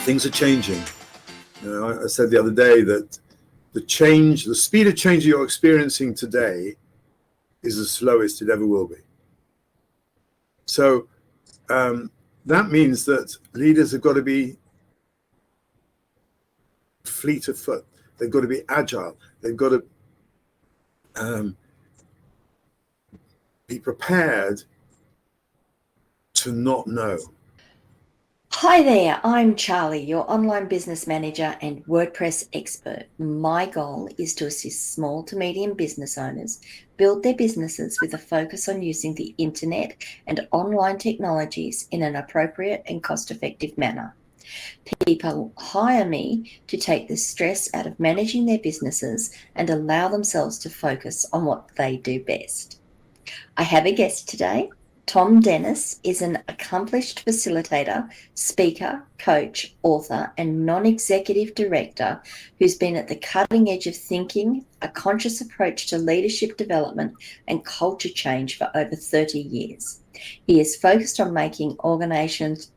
things are changing. I said the other day that the speed of change you're experiencing today is the slowest it ever will be. So that means that leaders have got to be fleet of foot. They've got to be agile. They've got to be prepared to not know. Hi there, I'm Charlie, your online business manager and WordPress expert. My goal is to assist small to medium business owners build their businesses with a focus on using the internet and online technologies in an appropriate and cost-effective manner. People hire me to take the stress out of managing their businesses and allow themselves to focus on what they do best. I have a guest today. Thom Dennis is an accomplished facilitator, speaker, coach, author, and non-executive director who's been at the cutting edge of thinking, a conscious approach to leadership development and culture change for over 30 years. He is focused on making organizations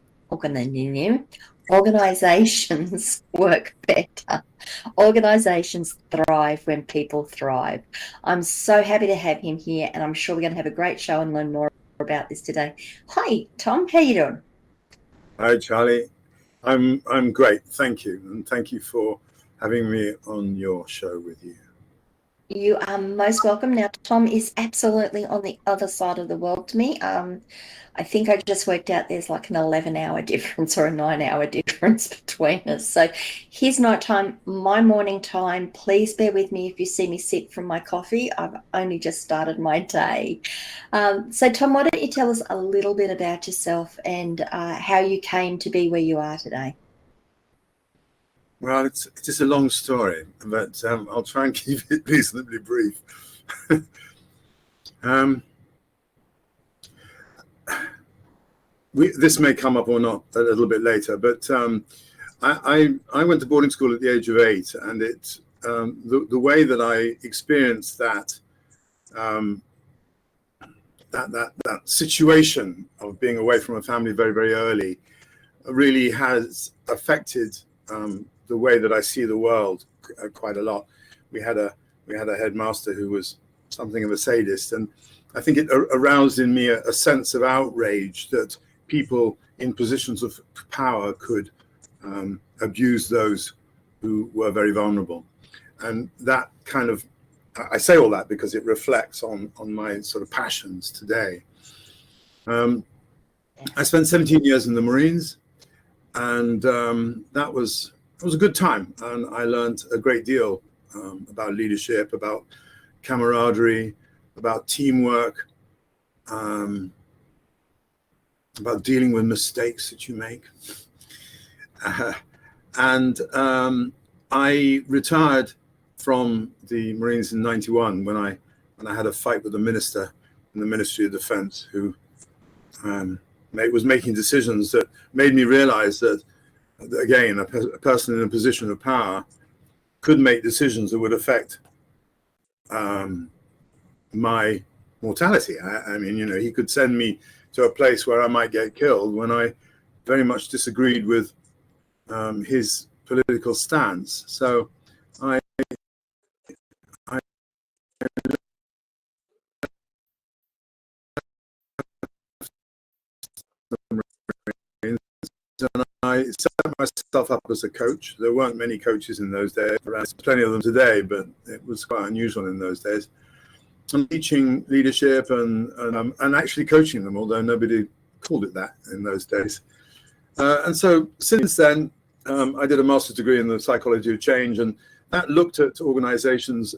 work better. Organizations thrive when people thrive. I'm so happy to have him here, and I'm sure we're going to have a great show and learn more about this today. Hi, Thom. How you doing? Hi, Charlie. I'm great. Thank you. And thank you for having me on your show with you. You are most welcome. Now, Thom is absolutely on the other side of the world to me. I think I just worked out there's like an 11-hour difference or a 9-hour difference between us. So his night time, my morning time. Please bear with me if you see me sip from my coffee. I've only just started my day. So Thom, why don't you tell us a little bit about yourself and how you came to be where you are today? Well, it's just a long story, but I'll try and keep it reasonably brief. This may come up or not a little bit later, but I went to boarding school at the age of 8, and the way that I experienced that situation of being away from a family very, very early really has affected the way that I see the world quite a lot. We had a headmaster who was something of a sadist, and I think it aroused in me a sense of outrage that people in positions of power could abuse those who were very vulnerable. And that kind of, I say all that because it reflects on my sort of passions today. I spent 17 years in the Marines, and that was a good time, and I learned a great deal about leadership, about camaraderie, about teamwork, about dealing with mistakes that you make. And I retired from the Marines in '91 when I had a fight with the minister in the Ministry of Defense, who was making decisions that made me realize that, again, a person in a position of power could make decisions that would affect my mortality. I mean, you know, he could send me to a place where I might get killed when I very much disagreed with his political stance. So I and I set myself up as a coach. There weren't many coaches in those days. There's plenty of them today, but it was quite unusual in those days. I'm teaching leadership and actually coaching them, although nobody called it that in those days. And so since then, I did a master's degree in the psychology of change, and that looked at organizations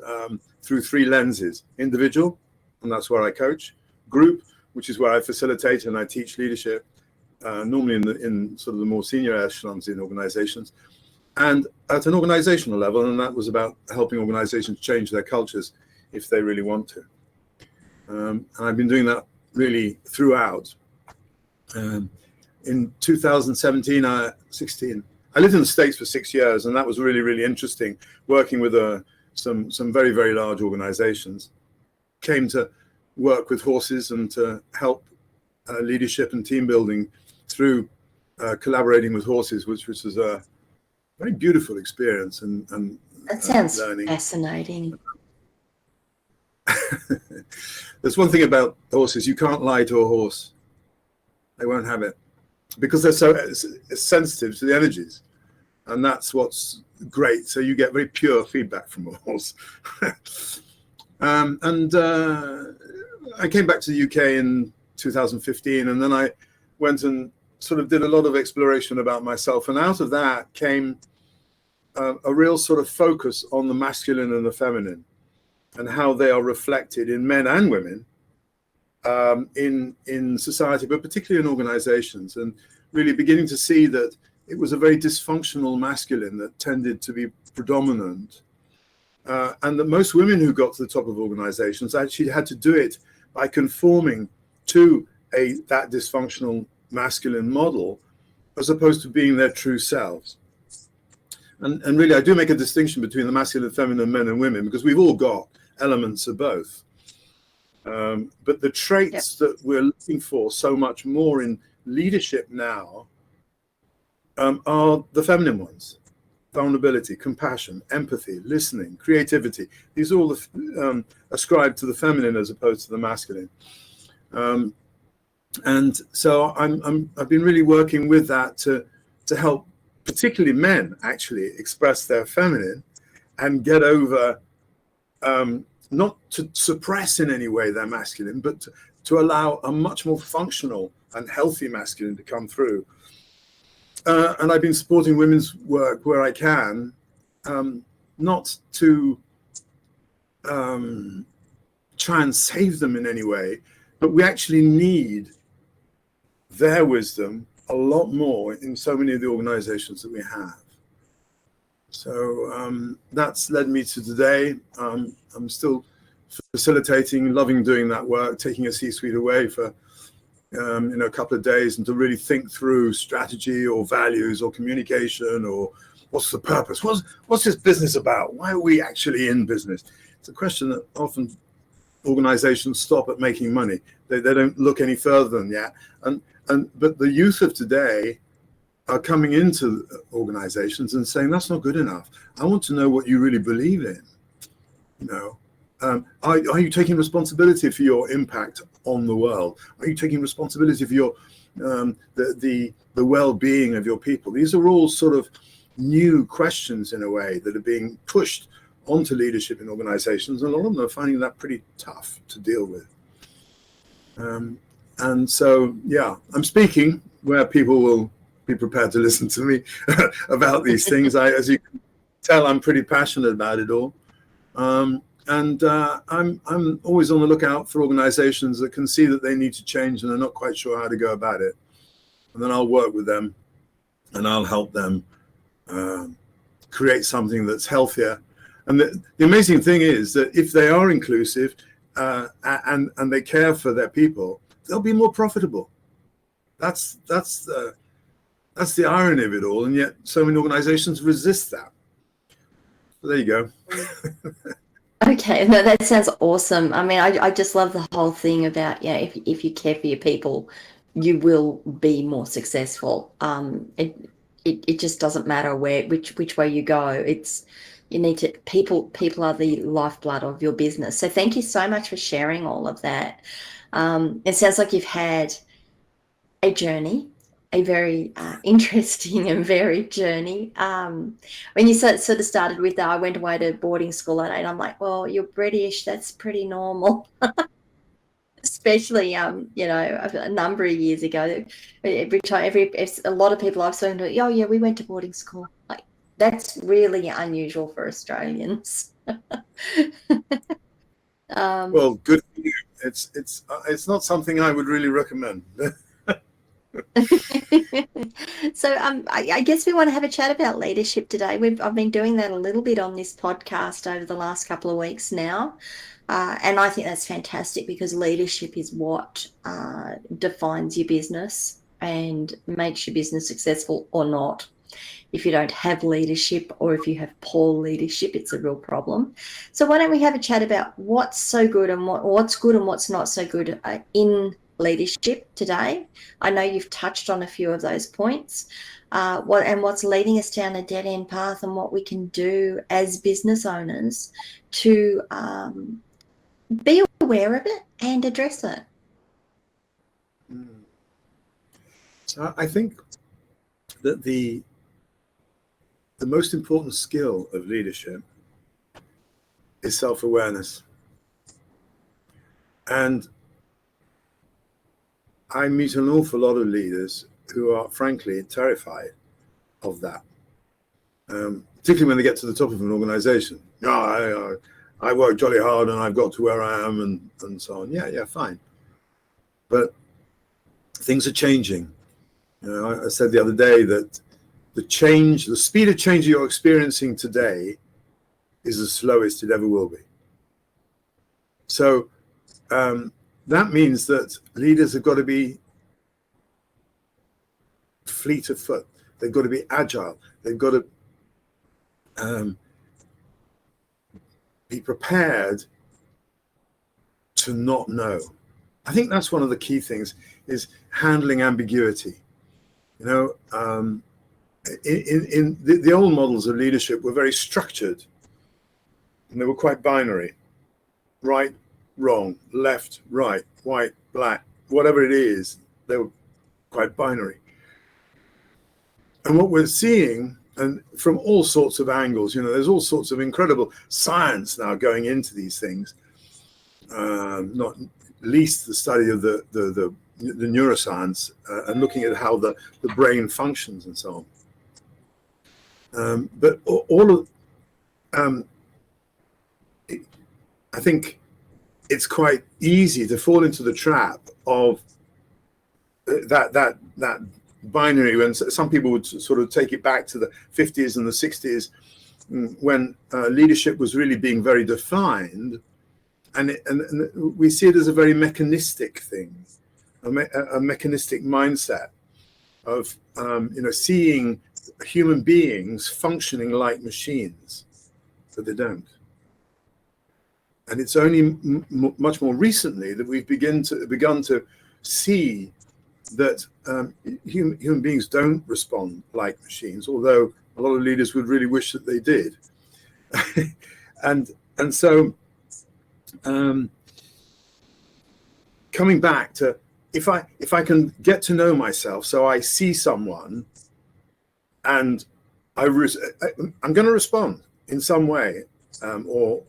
through 3 lenses: individual, and that's where I coach; group, which is where I facilitate and I teach leadership, normally in sort of the more senior echelons in organizations; and at an organizational level, and that was about helping organizations change their cultures if they really want to. And I've been doing that really throughout. In 2016, I lived in the States for 6 years, and that was really, really interesting, working with some very, very large organizations. Came to work with horses and to help leadership and team building through collaborating with horses, which was a very beautiful experience and That sounds learning. fascinating. There's one thing about horses: you can't lie to a horse; they won't have it because they're so sensitive to the energies, and that's what's great. So you get very pure feedback from a horse. I came back to the UK in 2015, and then I went and sort of did a lot of exploration about myself, and out of that came a real sort of focus on the masculine and the feminine, and how they are reflected in men and women in society, but particularly in organizations, and really beginning to see that it was a very dysfunctional masculine that tended to be predominant, and that most women who got to the top of organizations actually had to do it by conforming to that dysfunctional masculine model, as opposed to being their true selves. And really, I do make a distinction between the masculine and feminine men and women, because we've all got elements of both. But the traits that we're looking for so much more in leadership now are the feminine ones: vulnerability, compassion, empathy, listening, creativity. These are all ascribed to the feminine as opposed to the masculine. And so I've been really working with that to help, particularly men, actually express their feminine and get over, not to suppress in any way their masculine, but to allow a much more functional and healthy masculine to come through. And I've been supporting women's work where I can, not to try and save them in any way, but we actually need their wisdom a lot more in so many of the organizations that we have. So that's led me to today. I'm still facilitating, loving doing that work, taking a C-suite away for a couple of days, and to really think through strategy or values or communication, or what's the purpose? What's this business about? Why are we actually in business? It's a question that often organizations stop at making money. They don't look any further than that. But the youth of today are coming into organizations and saying, that's not good enough. I want to know what you really believe in. Are you taking responsibility for your impact on the world? Are you taking responsibility for your the well-being of your people? These are all sort of new questions in a way that are being pushed onto leadership in organizations, and a lot of them are finding that pretty tough to deal with. And so, yeah, I'm speaking where people will be prepared to listen to me about these things. As you can tell, I'm pretty passionate about it all. And I'm always on the lookout for organizations that can see that they need to change and they're not quite sure how to go about it. And then I'll work with them and I'll help them create something that's healthier. And the amazing thing is that if they are inclusive and they care for their people, they'll be more profitable. That's the irony of it all, and yet so many organizations resist that. So there you go. Okay, no, that sounds awesome. I mean, I just love the whole thing about, if you care for your people, you will be more successful. It just doesn't matter which way you go. You need to, people are the lifeblood of your business. So thank you so much for sharing all of that. It sounds like you've had a journey, a very interesting and varied journey. When you sort of started with that, I went away to boarding school at 8. I'm like, well, you're British, that's pretty normal. Especially, a number of years ago, a lot of people I've spoken to, oh yeah, we went to boarding school. Like, that's really unusual for Australians. Well, good for you. It's not something I would really recommend. So I guess we want to have a chat about leadership today. I've been doing that a little bit on this podcast over the last couple of weeks now. And I think that's fantastic, because leadership is what defines your business and makes your business successful or not. If you don't have leadership, or if you have poor leadership, it's a real problem. So why don't we have a chat about what's so good and what's good and what's not so good in leadership today. I know you've touched on a few of those points, what's leading us down a dead-end path, and what we can do as business owners to be aware of it and address it. So I think that the most important skill of leadership is self-awareness. And I meet an awful lot of leaders who are frankly terrified of that, particularly when they get to the top of an organization. I work jolly hard and I've got to where I am, and so on. Yeah, fine. But things are changing. I said the other day that the speed of change you're experiencing today is the slowest it ever will be. So that means that leaders have got to be fleet of foot. They've got to be agile. They've got to be prepared to not know. I think that's one of the key things, is handling ambiguity. In the old models of leadership were very structured, and they were quite binary. Right, wrong, left, right, white, black, whatever it is, they were quite binary. And what we're seeing, and from all sorts of angles, there's all sorts of incredible science now going into these things, not least the study of the neuroscience, and looking at how the brain functions and so on. But all of I think it's quite easy to fall into the trap of that binary, when some people would sort of take it back to the 50s and the 60s, when leadership was really being very defined, and we see it as a very mechanistic thing, a mechanistic mindset of seeing human beings functioning like machines, but they don't. And it's only much more recently that we've begun to see that human beings don't respond like machines, although a lot of leaders would really wish that they did. and so coming back to, if I can get to know myself, so I see someone and I'm going to respond in some way, or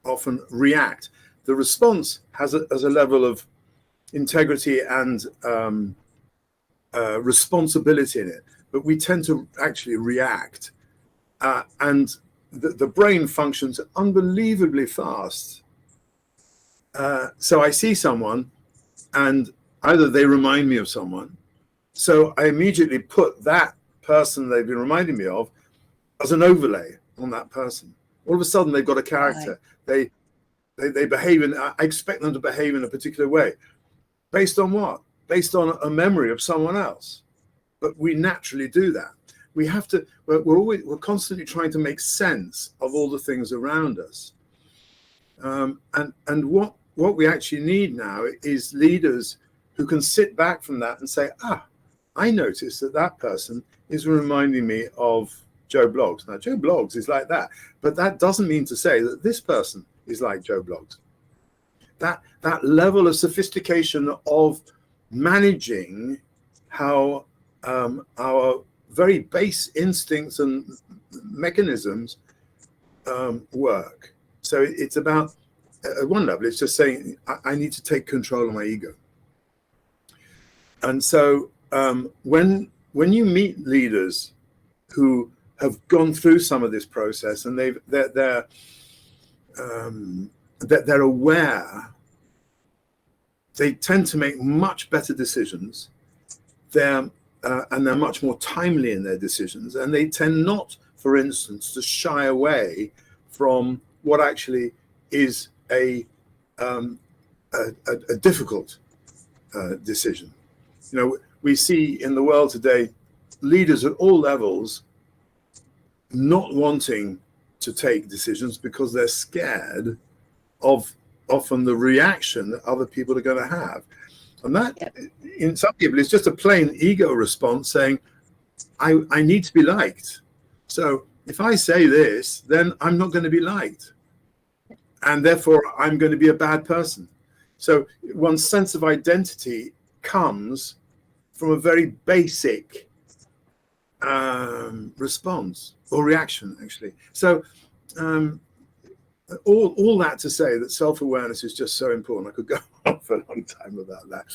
often react. The response has a level of integrity and responsibility in it, but we tend to actually react, and the brain functions unbelievably fast. So I see someone, and either they remind me of someone, so I immediately put that person they've been reminding me of as an overlay on that person. All of a sudden they've got a character. Right. They behave I expect them to behave in a particular way. Based on what? Based on a memory of someone else. But we naturally do that. We have to, we're constantly trying to make sense of all the things around us. And what we actually need now is leaders who can sit back from that and say, I noticed that person is reminding me of Joe Bloggs. Now, Joe Bloggs is like that, but that doesn't mean to say that this person is like Joe Bloggs. That level of sophistication of managing how our very base instincts and mechanisms work. So it's about, at one level, it's just saying, I need to take control of my ego. And so when you meet leaders who have gone through some of this process, and they're aware, they tend to make much better decisions. And they're much more timely in their decisions, and they tend not, for instance, to shy away from what actually is a difficult decision. We see in the world today leaders at all levels not wanting to take decisions because they're scared of often the reaction that other people are going to have. And that, in some people, is just a plain ego response saying, I need to be liked. So if I say this, then I'm not going to be liked. And therefore, I'm going to be a bad person. So one's sense of identity comes from a very basic response or reaction, actually. So all that to say that self-awareness is just so important. I could go on for a long time about that.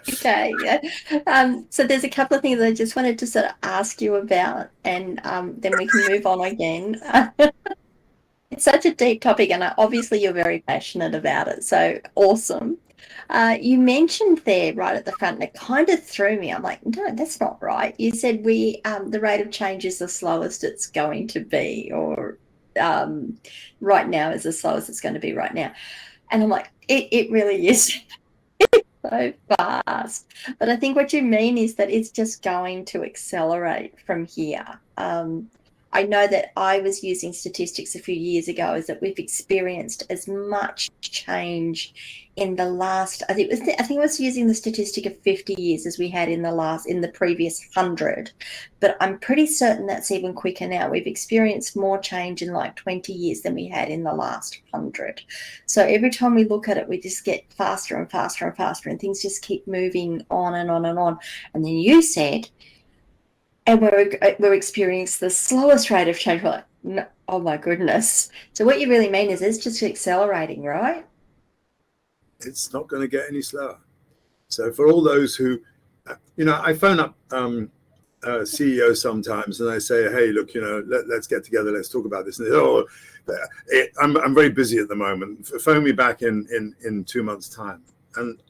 Okay. So there's a couple of things I just wanted to sort of ask you about, and then we can move on again. It's such a deep topic, and obviously you're very passionate about it. So awesome. You mentioned there right at the front, and it kind of threw me. I'm like, no, that's not right. You said the rate of change is the slowest it's going to be, or right now is the slowest it's going to be right now. And I'm like, it really is so fast. But I think what you mean is that it's just going to accelerate from here. I know that I was using statistics a few years ago, is that we've experienced as much change in the last, I think it was using the statistic of 50 years as we had in the previous 100. But I'm pretty certain that's even quicker now. We've experienced more change in like 20 years than we had in the last 100. So every time we look at it, we just get faster and faster and faster, and things just keep moving on and on and on. And then you said, and we're experiencing the slowest rate of change. We're like, no, oh my goodness. So what you really mean is it's just accelerating, right? It's not going to get any slower. So for all those who, I phone up CEOs sometimes and I say, hey, look, let's get together, let's talk about this. And they, I'm very busy at the moment. Phone me back in 2 months' time. And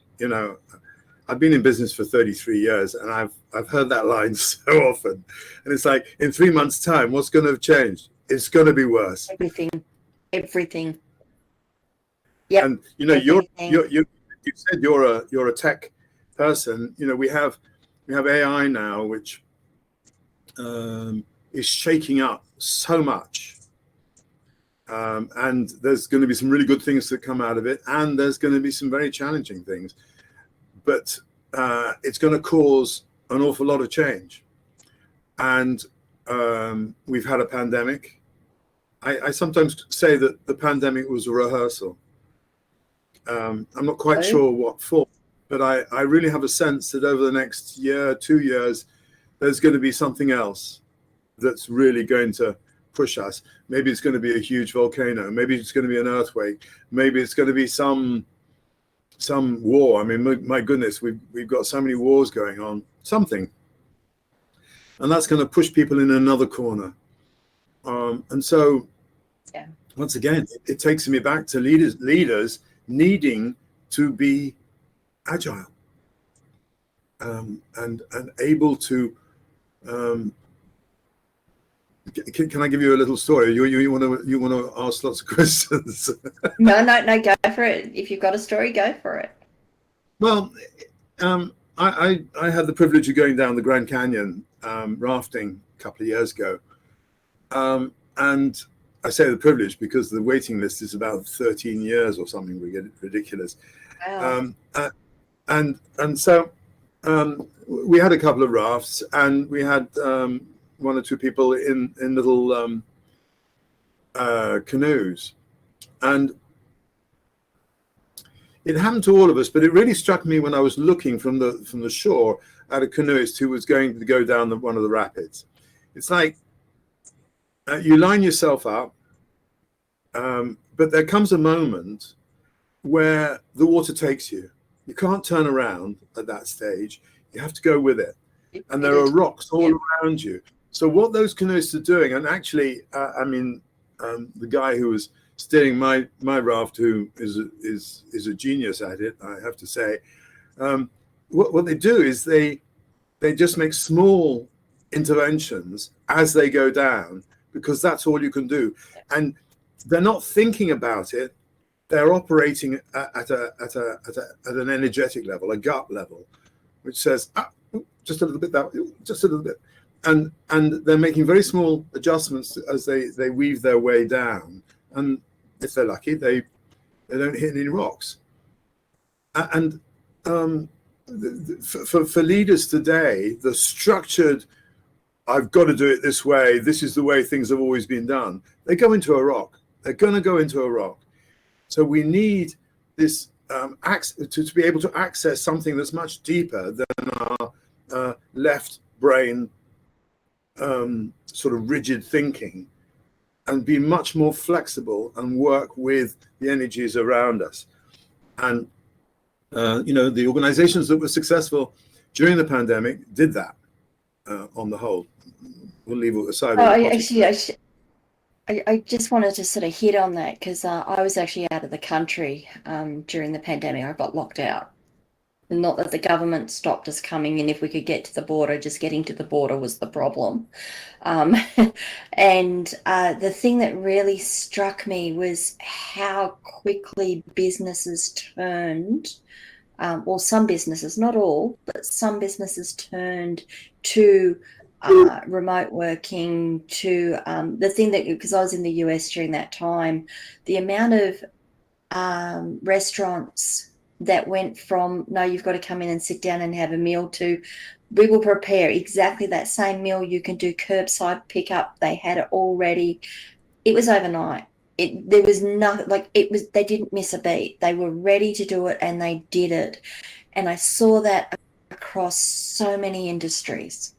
I've been in business for 33 years, and I've heard that line so often. And it's like, in 3 months' time, what's going to have changed? It's going to be worse. Everything. Yeah. And you said you're a tech person. We have AI now, which is shaking up so much. And there's going to be some really good things that come out of it, and there's going to be some very challenging things. But it's going to cause an awful lot of change. And we've had a pandemic. I sometimes say that the pandemic was a rehearsal. I'm not quite sure what for, but I really have a sense that over the next year, 2 years, there's going to be something else that's really going to push us. Maybe it's going to be a huge volcano. Maybe it's going to be an earthquake. Maybe it's going to be some war. I mean, my goodness, we've got so many wars going on. Something, and that's going to push people in another corner. And so, once again, it takes me back to leaders needing to be agile and able to. Can I give you a little story? You want to ask lots of questions? No, go for it. If you've got a story, go for it. Well, I had the privilege of going down the Grand Canyon rafting a couple of years ago, and I say the privilege because the waiting list is about 13 years or something. We get ridiculous. Wow. And so we had a couple of rafts, and we had one or two people in little canoes, and it happened to all of us. But it really struck me when I was looking from the shore at a canoeist who was going to go down one of the rapids. It's like you line yourself up, but there comes a moment where the water takes you. You can't turn around at that stage. You have to go with it, and there are rocks all around you. So what those canoeists are doing, and actually, the guy who was steering my raft, who is a genius at it, I have to say, what they do is they just make small interventions as they go down, because that's all you can do, and they're not thinking about it. They're operating at an energetic level, a gut level, which says just a little bit, just a little bit. And they're making very small adjustments as they weave their way down, and if they're lucky, they don't hit any rocks. And for leaders today, the structured, I've got to do it this way, this is the way things have always been done, they go into a rock. They're going to go into a rock. So we need this to be able to access something that's much deeper than our left brain sort of rigid thinking, and be much more flexible and work with the energies around us. And the organizations that were successful during the pandemic did that. On the whole, we'll leave it aside. I just wanted to sort of hit on that because I was actually out of the country during the pandemic. I got locked out. Not that the government stopped us coming in if we could get to the border, just getting to the border was the problem. And the thing that really struck me was how quickly businesses turned, well, some businesses, not all, but some businesses turned to remote working, to the thing that, because I was in the US during that time, the amount of restaurants that went from, no, you've got to come in and sit down and have a meal, to we will prepare exactly that same meal. You can do curbside pickup. They had it already. It was overnight. There was nothing, like it was, they didn't miss a beat. They were ready to do it and they did it. And I saw that across so many industries.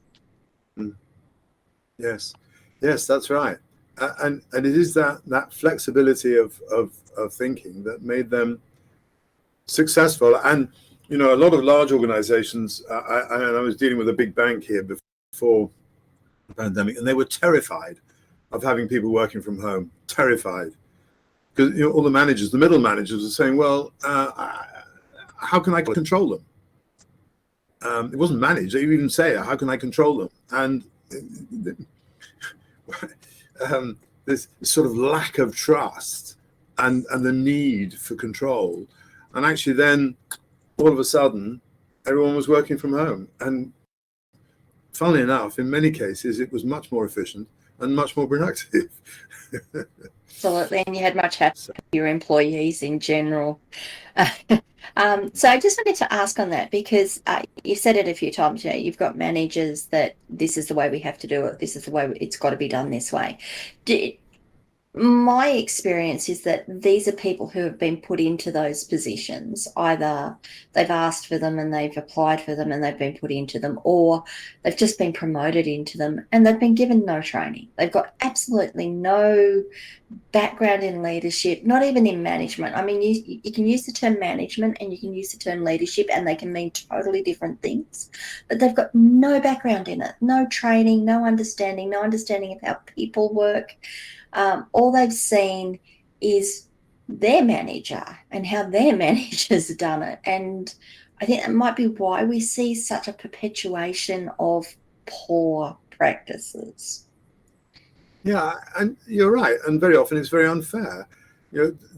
Yes, that's right. And it is that flexibility of thinking that made them successful. And a lot of large organizations, I was dealing with a big bank here before the pandemic, and they were terrified of having people working from home, terrified, because all the managers, the middle managers, are saying, well, how can I control them? It wasn't managed. They even say, how can I control them? And this sort of lack of trust and the need for control. And actually then all of a sudden everyone was working from home, and funnily enough, in many cases it was much more efficient and much more productive. Absolutely, and you had much happier employees in general. So I just wanted to ask on that, because you said it a few times, you've got managers that this is the way we have to do it, this is the way it's got to be done this way. My experience is that these are people who have been put into those positions. Either they've asked for them and they've applied for them and they've been put into them, or they've just been promoted into them and they've been given no training. They've got absolutely no background in leadership, not even in management. I mean, you can use the term management and you can use the term leadership, and they can mean totally different things, but they've got no background in it, no training, no understanding of how people work. All they've seen is their manager and how their manager's done it. And I think that might be why we see such a perpetuation of poor practices. Yeah, and you're right. And very often it's very unfair.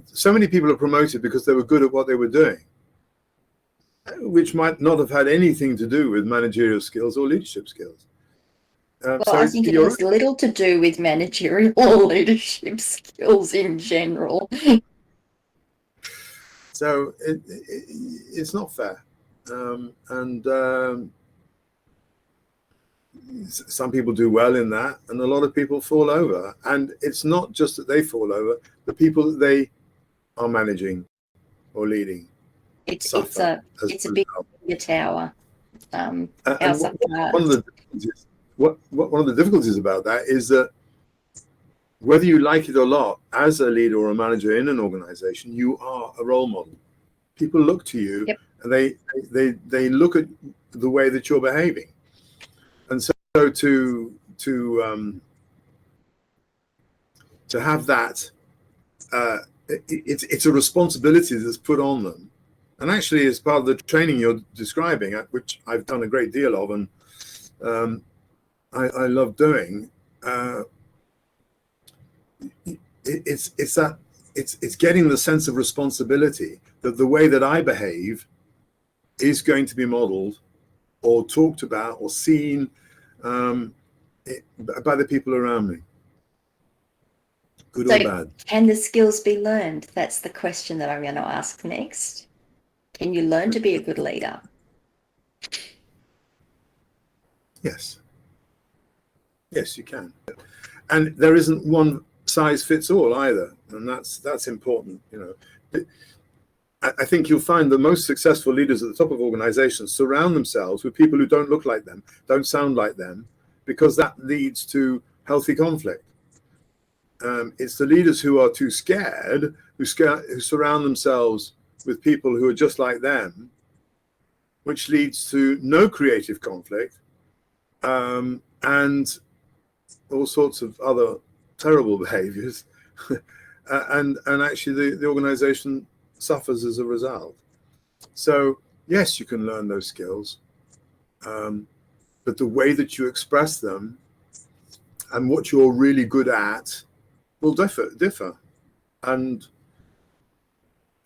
So many people are promoted because they were good at what they were doing, which might not have had anything to do with managerial skills or leadership skills. Well, I think it has little to do with managerial or leadership skills in general. So it's not fair. And some people do well in that, and a lot of people fall over. And it's not just that they fall over, the people that they are managing or leading. It's a big tower. One of the difficulties about that is that whether you like it or not, as a leader or a manager in an organization, you are a role model. People look to you, yep, and they look at the way that you're behaving. And so to have that, it's a responsibility that's put on them. And actually, as part of the training you're describing, which I've done a great deal of, and I love doing, it's getting the sense of responsibility that the way that I behave is going to be modeled or talked about or seen by the people around me, good or bad. Can the skills be learned? That's the question that I'm going to ask next. Can you learn to be a good leader? Yes. Yes, you can. And there isn't one size fits all either. And that's important. I think you'll find the most successful leaders at the top of organizations surround themselves with people who don't look like them, don't sound like them, because that leads to healthy conflict. It's the leaders who are too scared, who surround themselves with people who are just like them, which leads to no creative conflict, and all sorts of other terrible behaviors. and actually the organization suffers as a result. So yes, you can learn those skills, but the way that you express them and what you're really good at will differ. And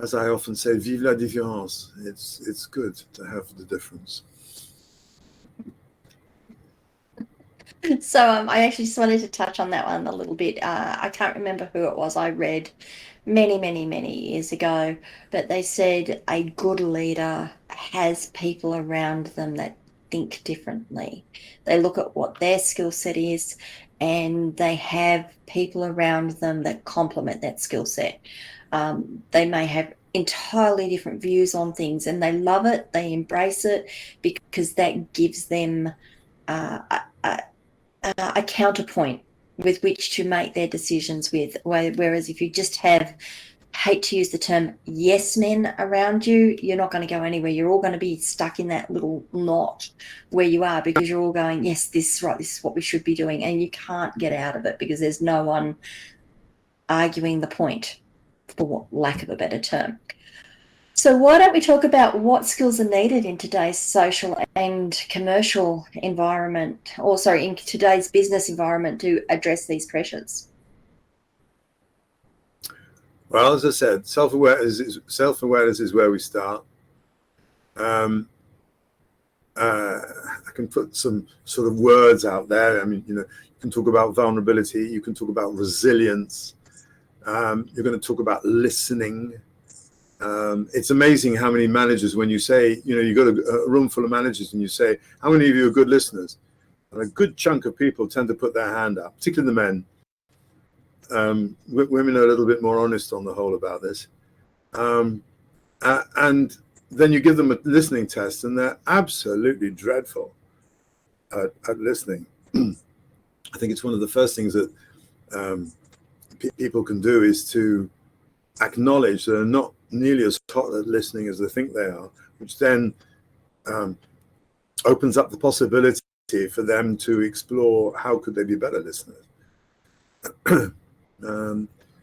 as I often say, vive la différence. It's good to have the difference. So I actually just wanted to touch on that one a little bit. I can't remember who it was I read many years ago, but they said a good leader has people around them that think differently. They look at what their skill set is, and they have people around them that complement that skill set. They may have entirely different views on things, and they love it, they embrace it, because that gives them a counterpoint with which to make their decisions with. Whereas if you just have, hate to use the term, yes men around you, you're not going to go anywhere. You're all going to be stuck in that little knot where you are, because you're all going, yes, this is right, this is what we should be doing, and you can't get out of it because there's no one arguing the point, for lack of a better term. So why don't we talk about what skills are needed in today's social and commercial environment, or sorry, in today's business environment, to address these pressures? Well, as I said, self-awareness is where we start. I can put some sort of words out there. I mean, you can talk about vulnerability, you can talk about resilience, you're going to talk about listening. It's amazing how many managers, when you say, you've got a room full of managers and you say, how many of you are good listeners? And a good chunk of people tend to put their hand up, particularly the men. Women are a little bit more honest on the whole about this. And then you give them a listening test and they're absolutely dreadful at listening. I think it's one of the first things that people can do is to acknowledge they're not nearly as hot at listening as they think they are, which then opens up the possibility for them to explore how could they be better listeners.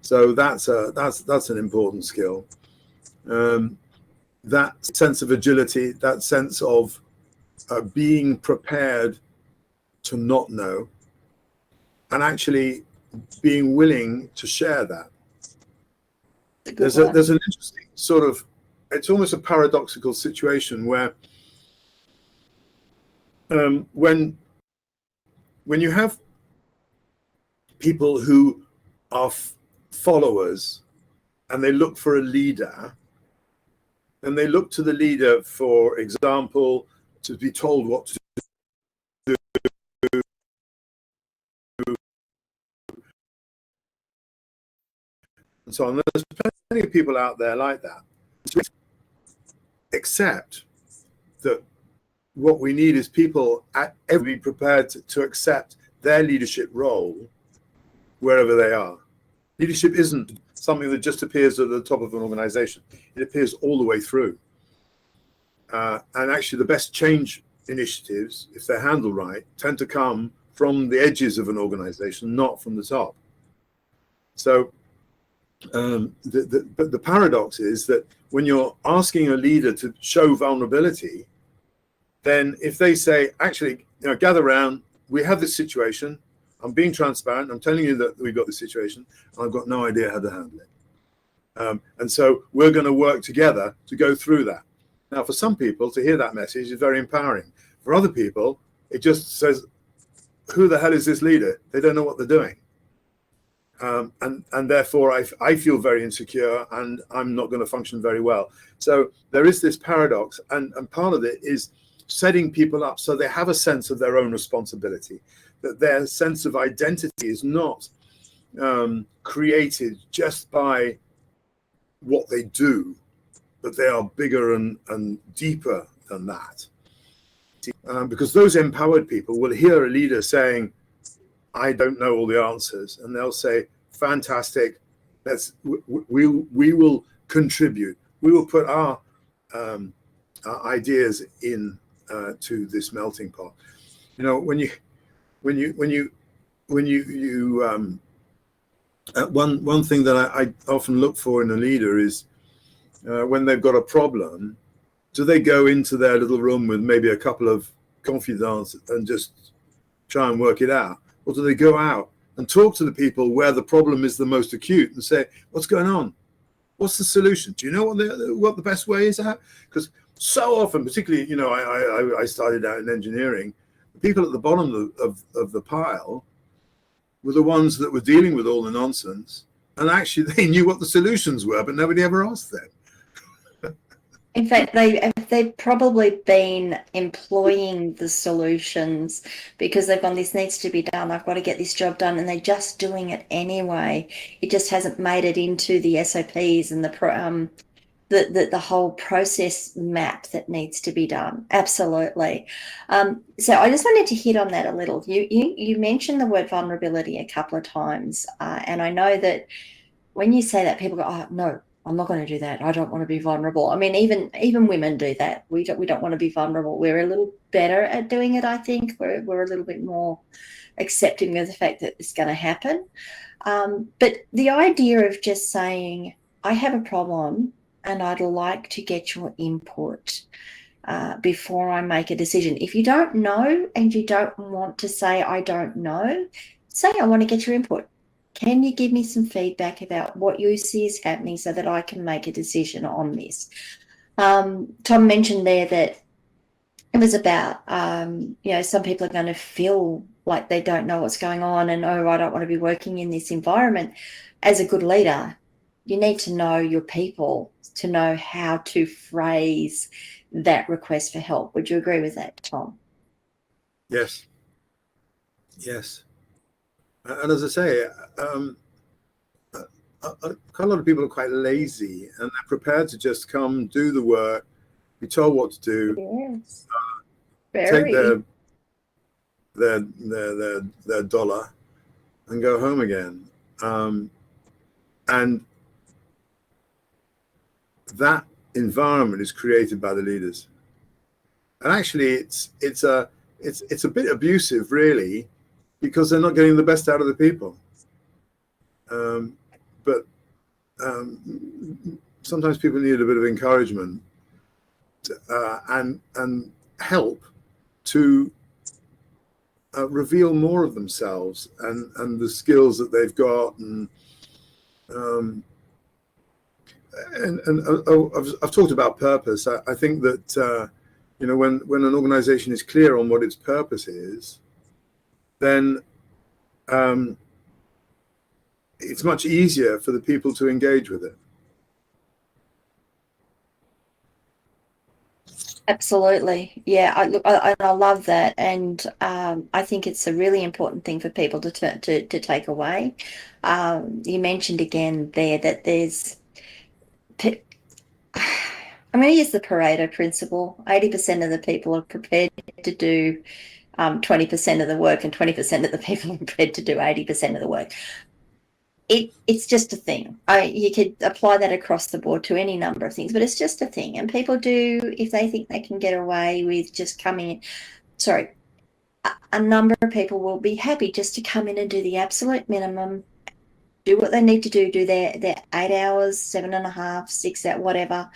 So that's an important skill. That sense of agility, that sense of being prepared to not know, and actually being willing to share that. There's an interesting sort of, it's almost a paradoxical situation where when you have people who are followers and they look for a leader, and they look to the leader, for example, to be told what to do, and so on. There's plenty of people out there like that. Except that what we need is people be prepared to accept their leadership role wherever they are. Leadership isn't something that just appears at the top of an organization. It appears all the way through. And actually the best change initiatives, if they're handled right, tend to come from the edges of an organization, not from the top. So the paradox is that when you're asking a leader to show vulnerability, then if they say, actually, gather around, we have this situation, I'm being transparent, I'm telling you that we've got this situation, and I've got no idea how to handle it. And so we're going to work together to go through that. Now, for some people, to hear that message is very empowering. For other people, it just says, who the hell is this leader? They don't know what they're doing. And therefore, I feel very insecure and I'm not going to function very well. So there is this paradox. And part of it is setting people up so they have a sense of their own responsibility, that their sense of identity is not created just by what they do, but they are bigger and deeper than that. Because those empowered people will hear a leader saying, I don't know all the answers, and they'll say, fantastic, we will contribute, we will put our ideas in to this melting pot. When you one thing that I often look for in a leader is when they've got a problem, do they go into their little room with maybe a couple of confidants and just try and work it out? Or do they go out and talk to the people where the problem is the most acute and say, what's going on? What's the solution? Do you know what the best way is out? Because so often, particularly, I started out in engineering, the people at the bottom of the pile were the ones that were dealing with all the nonsense. And actually, they knew what the solutions were, but nobody ever asked them. In fact, they've probably been employing the solutions because they've gone, this needs to be done, I've got to get this job done, and they're just doing it anyway. It just hasn't made it into the SOPs and the whole process map that needs to be done. Absolutely. So I just wanted to hit on that a little. You mentioned the word vulnerability a couple of times, and I know that when you say that, people go, oh, no, I'm not going to do that. I don't want to be vulnerable. I mean, even women do that. We don't want to be vulnerable. We're a little better at doing it, I think. We're a little bit more accepting of the fact that it's going to happen. But the idea of just saying, I have a problem and I'd like to get your input before I make a decision. If you don't know and you don't want to say, I don't know, say, I want to get your input. Can you give me some feedback about what you see is happening so that I can make a decision on this? Thom mentioned there that it was about, some people are going to feel like they don't know what's going on and, oh, I don't want to be working in this environment. As a good leader, you need to know your people to know how to phrase that request for help. Would you agree with that, Thom? Yes. Yes. And as I say, quite a lot of people are quite lazy and they're prepared to just come, do the work, be told what to do, Yes. take their dollar and go home again. And that environment is created by the leaders. And actually, it's a bit abusive, really, because they're not getting the best out of the people. But sometimes people need a bit of encouragement and help to reveal more of themselves and the skills that they've got. And I've talked about purpose. I think that when an organization is clear on what its purpose is, then it's much easier for the people to engage with it. Absolutely. Yeah, I love that. And I think it's a really important thing for people to take away. You mentioned again there that there's, I'm going to use the Pareto principle. 80% of the people are prepared to do 20% of the work, and 20% of the people are prepared to do 80% of the work. It's just a thing. You could apply that across the board to any number of things, but it's just a thing. And people do, if they think they can get away with just coming in, a number of people will be happy just to come in and do the absolute minimum, do what they need to do their 8 hours, 7.5, 6 hours, whatever,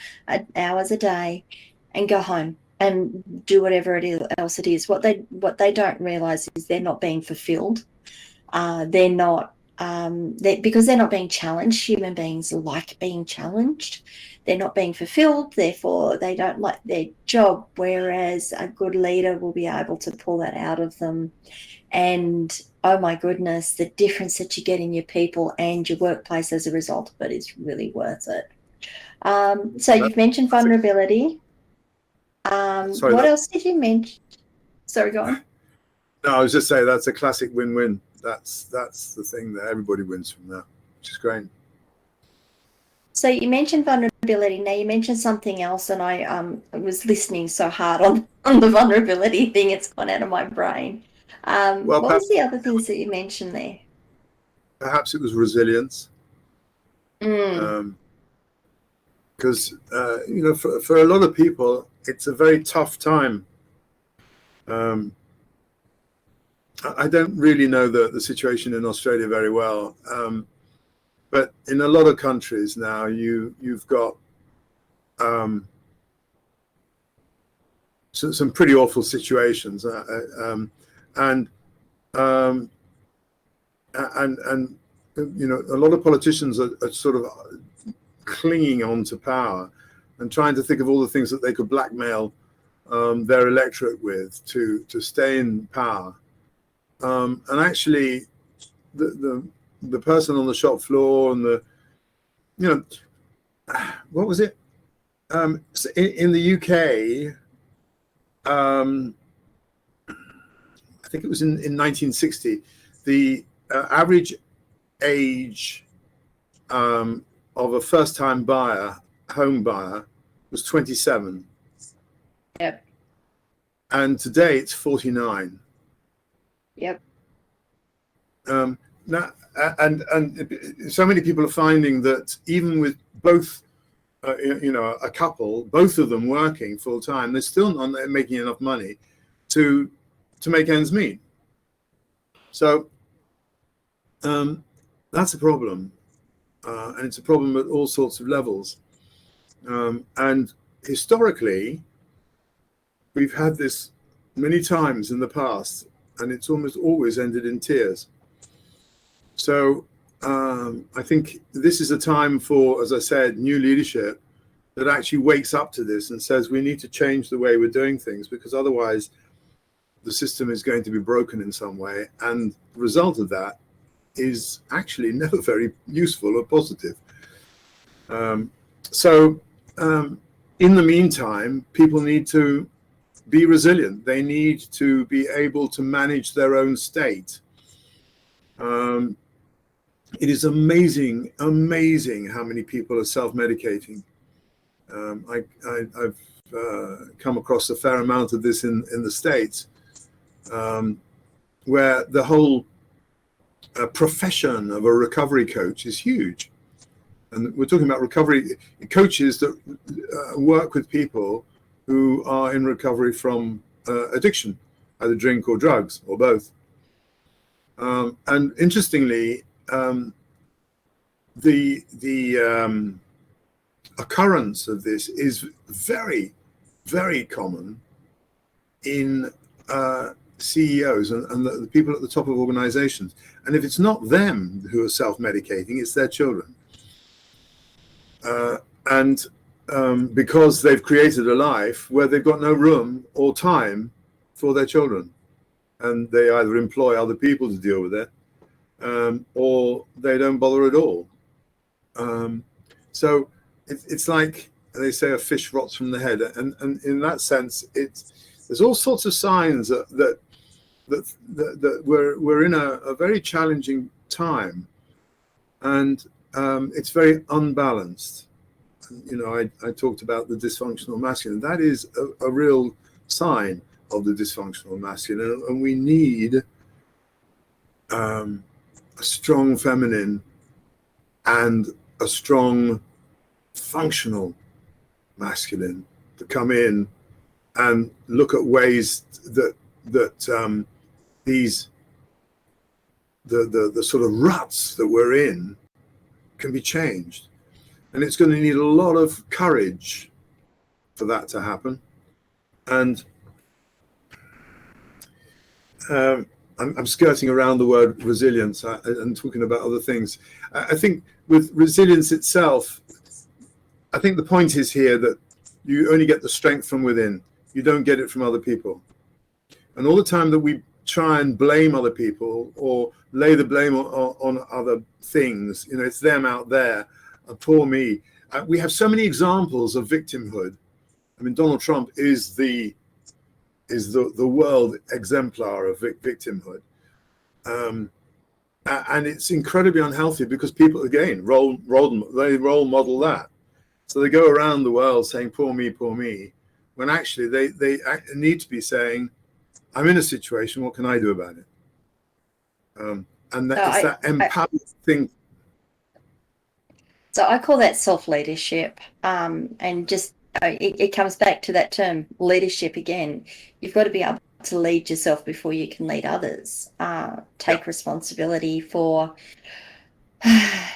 hours a day, and go home and do whatever else it is. What they don't realize is they're not being fulfilled. They're not, because they're not being challenged. Human beings like being challenged. They're not being fulfilled, therefore they don't like their job, whereas a good leader will be able to pull that out of them. And oh my goodness, the difference that you get in your people and your workplace as a result of it is really worth it. So you've mentioned vulnerability. Sorry, What else did you mention? Sorry, go on. No, I was just saying that's a classic win-win. That's the thing that everybody wins from that, which is great. So you mentioned vulnerability. Now you mentioned something else, and I was listening so hard on the vulnerability thing. It's gone out of my brain. Well, What was the other things that you mentioned there? perhaps it was resilience. Mm. Because you know, for a lot of people, it's a very tough time. I don't really know the situation in Australia very well, but in a lot of countries now, you've got some pretty awful situations, and you know, a lot of politicians are sort of clinging on to power and trying to think of all the things that they could blackmail their electorate with to stay in power. And actually, the person on the shop floor and you know, what was it? In the UK, I think it was in 1960, the average age of a first-time home buyer, was 27. Yep. And today it's 49. Yep. Now, and so many people are finding that even with both, you know, a couple, both of them working full time, they're still not making enough money to make ends meet. So that's a problem, and it's a problem at all sorts of levels. And historically, we've had this many times in the past, and it's almost always ended in tears. So I think this is a time for, as I said, new leadership that actually wakes up to this and says we need to change the way we're doing things, because otherwise the system is going to be broken in some way. And the result of that is actually never very useful or positive. In the meantime, people need to be resilient. They need to be able to manage their own state. It is amazing how many people are self-medicating. I've come across a fair amount of this in the States, where the whole profession of a recovery coach is huge. And we're talking about recovery coaches that work with people who are in recovery from addiction, either drink or drugs or both. And interestingly, the occurrence of this is very, very common in CEOs and the people at the top of organizations. And if it's not them who are self-medicating, it's their children. Because they've created a life where they've got no room or time for their children, and they either employ other people to deal with it, or they don't bother at all. So it's like they say, a fish rots from the head, and in that sense, there's all sorts of signs that we're in a very challenging time, and it's very unbalanced. You know, I talked about the dysfunctional masculine. That is a real sign of the dysfunctional masculine, and we need a strong feminine and a strong functional masculine to come in and look at ways that these the sort of ruts that we're in can be changed. And it's going to need a lot of courage for that to happen. And I'm skirting around the word resilience and talking about other things. I think with resilience itself, I think the point is here that you only get the strength from within. You don't get it from other people. And all the time that we try and blame other people or lay the blame on other things, you know, it's them out there, poor me. We have so many examples of victimhood I mean, Donald Trump is the world exemplar of victimhood. And it's incredibly unhealthy because people, again, role model that. So they go around the world saying, poor me, when actually they need to be saying, I'm in a situation, what can I do about it? And it's that empowered thing. So I call that self-leadership. And just it comes back to that term, leadership again. You've got to be able to lead yourself before you can lead others. Take responsibility for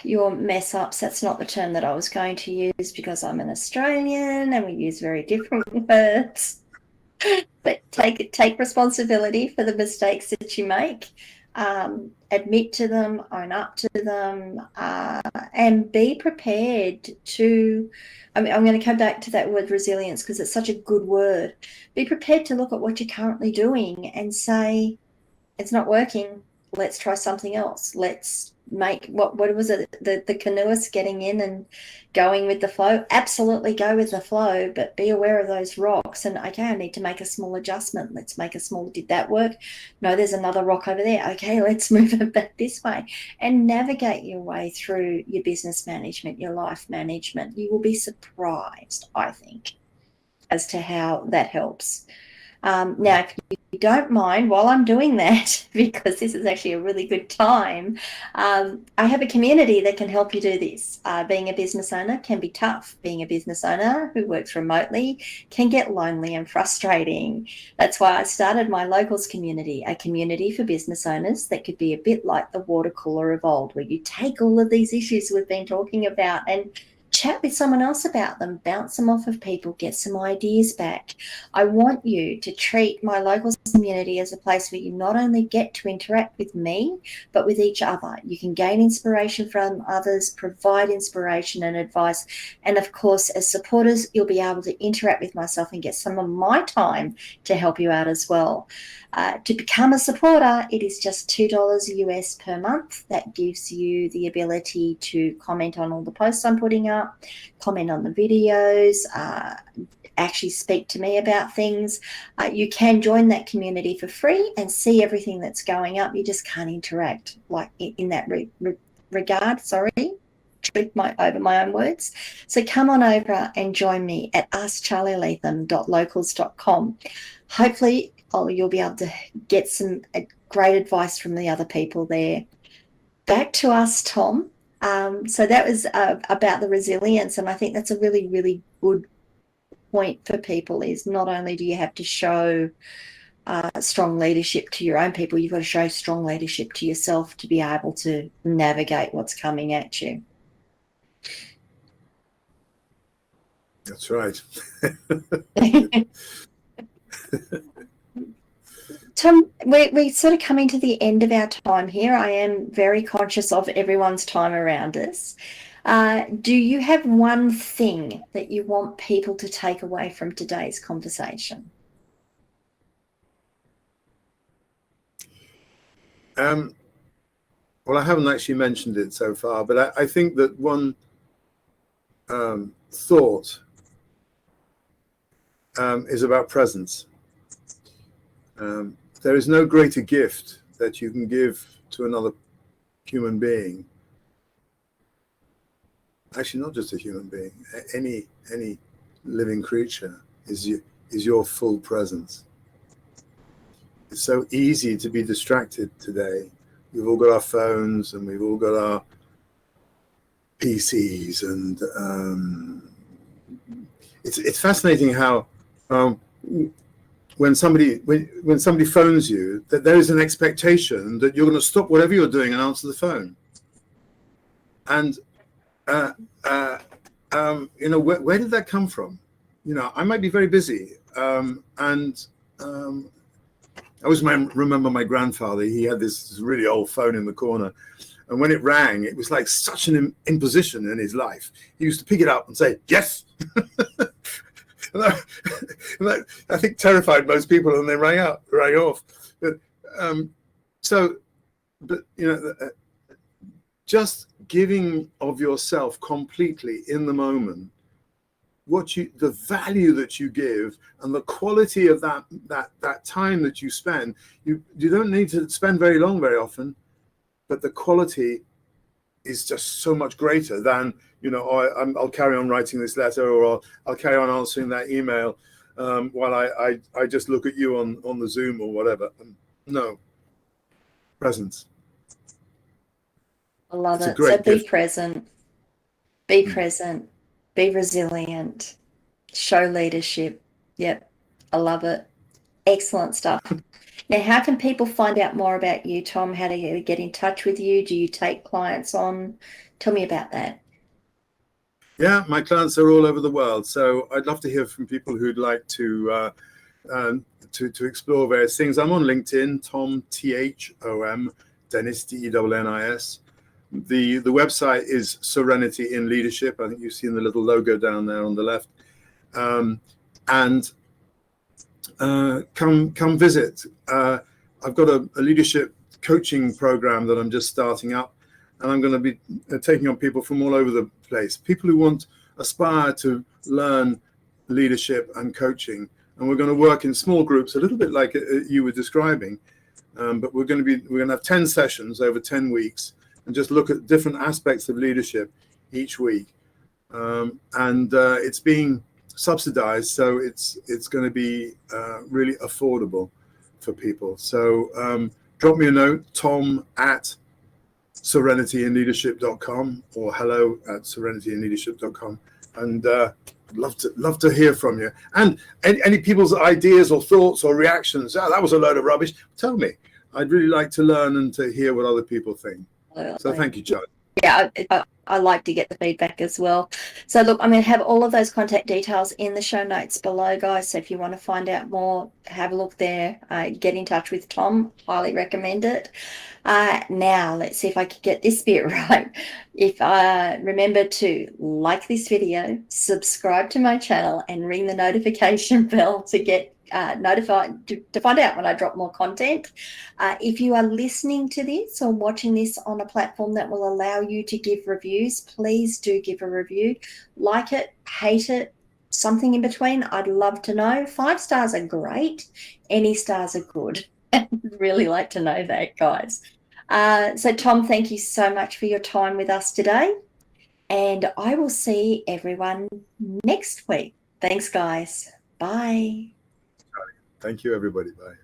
your mess ups. That's not the term that I was going to use because I'm an Australian and we use very different words. But take responsibility for the mistakes that you make. Admit to them, own up to them, and be prepared to, I'm going to come back to that word resilience because it's such a good word. Be prepared to look at what you're currently doing and say, it's not working. Let's try something else. Let's make, what was it, the canoeist getting in and going with the flow? Absolutely go with the flow, but be aware of those rocks. And okay, I need to make a small adjustment. Let's make a small, did that work? No, there's another rock over there. Okay, let's move it back this way and navigate your way through your business management, your life management. You will be surprised, I think, as to how that helps. Now, if you don't mind, while I'm doing that, because this is actually a really good time, I have a community that can help you do this. Being a business owner can be tough. Being a business owner who works remotely can get lonely and frustrating. That's why I started my locals community, a community for business owners that could be a bit like the water cooler of old, where you take all of these issues we've been talking about and chat with someone else about them, bounce them off of people, get some ideas back. I want you to treat my locals community as a place where you not only get to interact with me, but with each other. You can gain inspiration from others, provide inspiration and advice. And of course, as supporters, you'll be able to interact with myself and get some of my time to help you out as well. To become a supporter, it is just $2 US per month. That gives you the ability to comment on all the posts I'm putting up, comment on the videos, actually speak to me about things. You can join that community for free and see everything that's going up. You just can't interact like in that regard. Sorry. Trip over my own words. So come on over and join me at askcharlyleetham.locals.com. Hopefully you'll be able to get some great advice from the other people there. Back to us, Tom. So that was about the resilience, and I think that's a really, really good point for people. Is not only do you have to show strong leadership to your own people, you've got to show strong leadership to yourself to be able to navigate what's coming at you. That's right. Tom, we're sort of coming to the end of our time here. I am very conscious of everyone's time around us. Do you have one thing that you want people to take away from today's conversation? Well, I haven't actually mentioned it so far, but I think that one thought is about presence. There is no greater gift that you can give to another human being. Actually, not just a human being. Any living creature is your full presence. It's so easy to be distracted today. We've all got our phones and we've all got our PCs, and it's fascinating how when somebody phones you, that there is an expectation that you're going to stop whatever you're doing and answer the phone. And where did that come from? I might be very busy, and I always remember my grandfather. He had this really old phone in the corner, and when it rang, it was like such an imposition in his life. He used to pick it up and say, "Yes." And that, I think, terrified most people, and they rang off. But just giving of yourself completely in the moment the value that you give and the quality of that time that you spend. You don't need to spend very long very often, but the quality is just so much greater than, you know, I'll carry on writing this letter, or I'll carry on answering that email while I just look at you on the Zoom or whatever. No, presence. I love It's a it. So great be gift. present, be present, be resilient, show leadership. Yep, I love it. Excellent stuff. Now, how can people find out more about you, Thom? How do you get in touch with you? Do you take clients on? Tell me about that. Yeah, my clients are all over the world, so I'd love to hear from people who'd like to explore various things. I'm on LinkedIn, Thom, Thom Dennis, Dennis. The website is Serenity in Leadership. I think you've seen the little logo down there on the left. Come visit. I've got a leadership coaching program that I'm just starting up, and I'm going to be taking on people from all over the place, people who aspire to learn leadership and coaching. And we're going to work in small groups, a little bit like you were describing, but we're going to have 10 sessions over 10 weeks and just look at different aspects of leadership each week. It's being subsidized, so it's going to be really affordable for people. So drop me a note, Thom at serenityin-leadership.com or hello@serenityin-leadership.com, and love to hear from you. And any people's ideas or thoughts or reactions. That was a load of rubbish. Tell me. I'd really like to learn and to hear what other people think. So thank you, Charlie. Yeah, I like to get the feedback as well. So look, I'm going to have all of those contact details in the show notes below, guys. So if you want to find out more, have a look there. Get in touch with Thom. Highly recommend it. Now, let's see if I can get this bit right. If remember to like this video, subscribe to my channel, and ring the notification bell to get notified to find out when I drop more content. If you are listening to this or watching this on a platform that will allow you to give reviews, please do give a review. Like it, hate it, something in between. I'd love to know. 5 stars are great. Any stars are good. I'd really like to know that, guys. So Thom, thank you so much for your time with us today. And I will see everyone next week. Thanks, guys. Bye. Thank you, everybody. Bye.